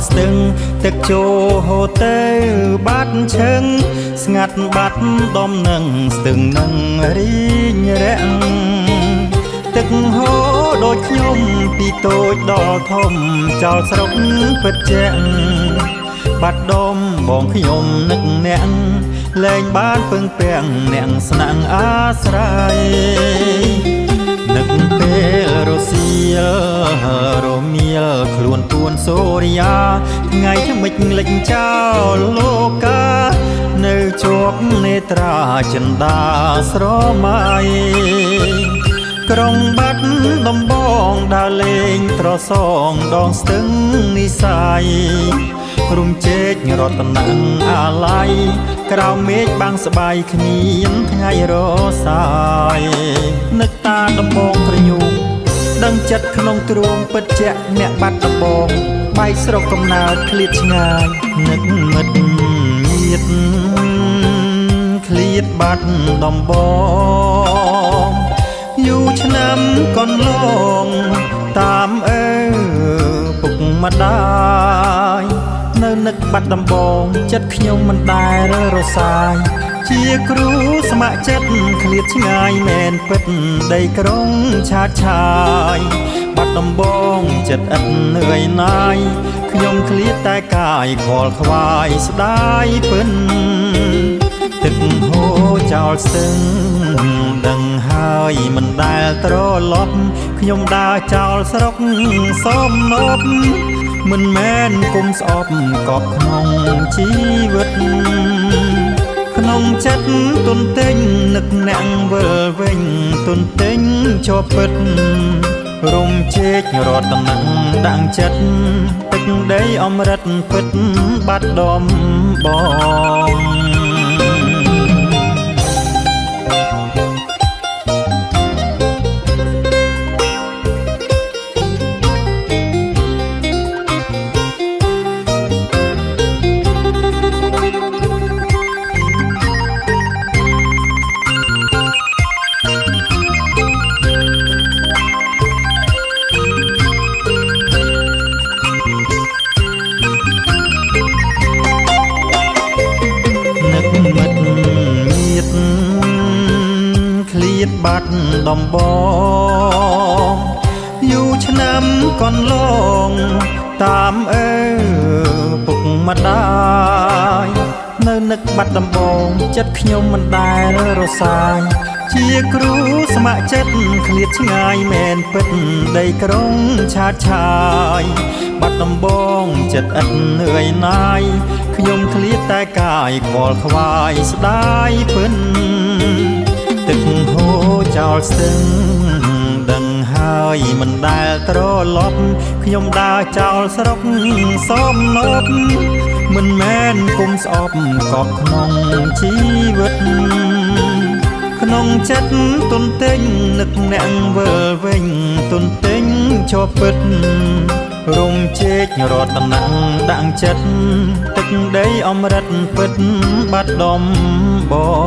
ស្ទឹងទឹកចូលហូរទៅបាត់ឈឹងស្ងាត់បាត់ដំនឹងស្ទឹងនឹងរីងរាក់ទឹកហូរដូចខ្ញុំពីតូចដល់ធំចោលស្រុកពិតជាក់បាត់ដុំបងខ្ញុំនឹកអ្នកលែងបានពឹងពាំងអ្នកស្នាក់អាស្រ័យនឹកពេលរសៀលរមៀលខ្លួនទួនសូរិយាថ្ងៃថ្មិចលិចចោលលោកានៅជាប់នេត្រាចិន្តាស្រមៃក្រុងបាត់ដំបងដើរលេងត្រសងដងស្ទឹងនិស័យរុំជែករតនៈអាឡ័យក្រៅមេឃបាំងស្បាយគ្មានថ្ងៃរសាយនឹកតាដំបងប្រយុងដឹងចិត្តក្នុងទ្រូងពិតជាក់អ្នកបាត់ដំបងបែកស្រុកកំណើតឃ្លាតឆ្ងាយនឹកមិត្តញាតឃ្លាតបាត់ដំបងយូរឆ្នាំកន្លងតាមពុកម្ដាយនៅនឹកបាត់ដំបងចិត្តខ្ញុំមិនដែលរសាយជាគ្រូស្ម័គ្រចិត្តឃ្លាតឆ្ងាយមែនពិតដីក្រុងឆាតឆាយបាត់ដំបងចិត្តឥតនឿយណាយខ្ញុំឃ្លាតតែកាយខលខ្វាយស្ដាយពិនទឹកហូរចោលស្ទឹងដឹងហើយមិនដែលត្រឡប់ខ្ញុំដើរចោលស្រុកសមនប់មិនមែនគុំស្អប់កប់ក្នុងជីវិតក្នុងចិត្តទុនទិញនឹកអ្នកវិលវិញទុនទិញជាប់ពិតរុំជែករតនៈដាំងចិត្តទឹកដីអមរិតពិតបាត់ដំបងបាត់ដំបងយូរឆ្នាំកន្លងតាមពុកម្ដាយនៅនឹកបាត់ដំបងចិត្តខ្ញុំមិនដែលរសាយជាគ្រូស្ម័គ្រចិត្តឃ្លាតឆ្ងាយមែនពិតដីក្រុងឆាតឆាយបាត់ដំបងចិត្តឥតនឿយណាយខ្ញុំឃ្លាតតែកាយខ្វល់ខ្វាយស្ដាយពិនទឹកហូរចោលស្ទឹងដឹងហើយមិនដែលត្រឡប់ខ្ញុំដើរចោលស្រុកសមនប់មិនមែនគុំស្អប់កប់ក្នុងជីវិតក្នុងចិត្តទុនទិញនឹកអ្នកវិលវិញទុនទិញជាប់ពិតរុំជែករតនៈដាំងចិត្តទឹកដីអមរិតពិតបាត់ដំបង